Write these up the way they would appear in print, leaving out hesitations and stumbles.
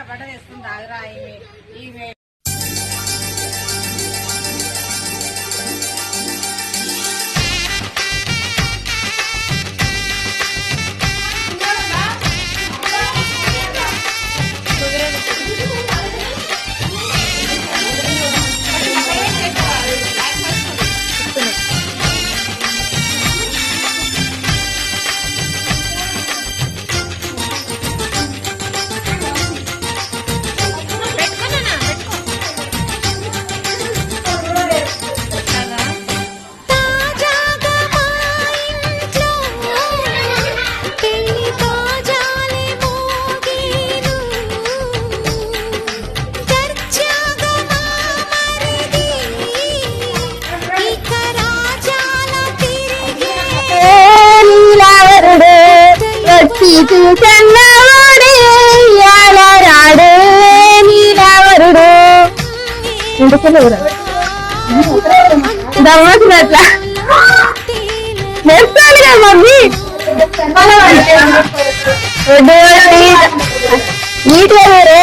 బట్ట వేసుకుని తాగరా ఈమె చూసన్నవాడే రాడే నీలవరుడు దమ్మట్లా నేర్పాలి కదా మమ్మీ నీట్గా వేరే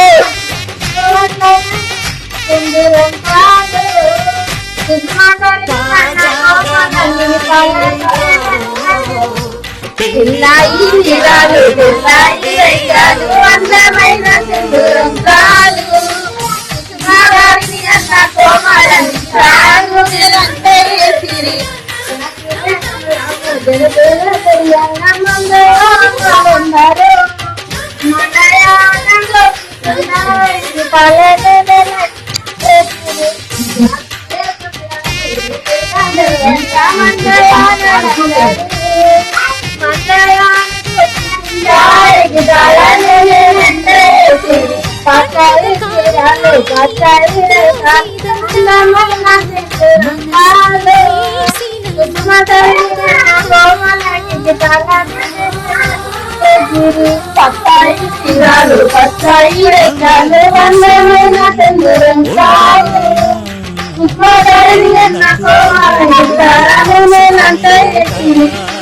పిల్లాయి నిరాలు పిల్లాయి అయ్యాలు అందమైన సింధూరంగాలు కుసుమారాణి అన్న కోమలని సాగు నిరంతే సిరి పచ్చాయి తీరాలు పచ్చాయి రేఖలు వందమైన చంద్రంగాలు పుష్పధరణి అన్న కోమలంటే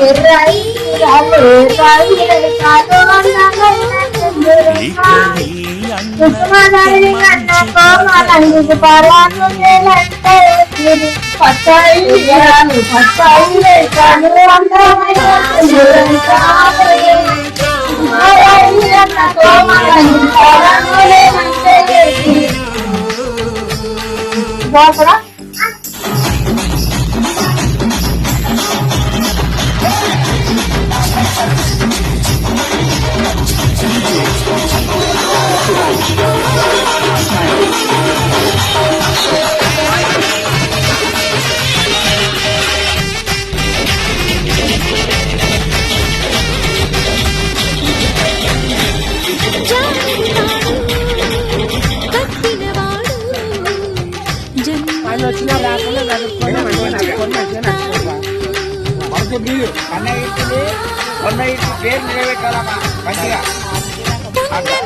ఎర్రాయి తీరాలు ఎర్రాయి రేఖలు వందమైన చంద్రంగాలు పుష్పధరణి అన్న కోమలంటే పరాలు నేలంటే పచ్చాయి తీరాలు పచ్చాయి రేఖలు వందమైన చంద్రంగాలు బాగా వచ్చినా రాకుండా నడుపుకొని కొన్న ఇంటి పేరు నిలబెట్టాలమ్మా మంచిగా మంచిగా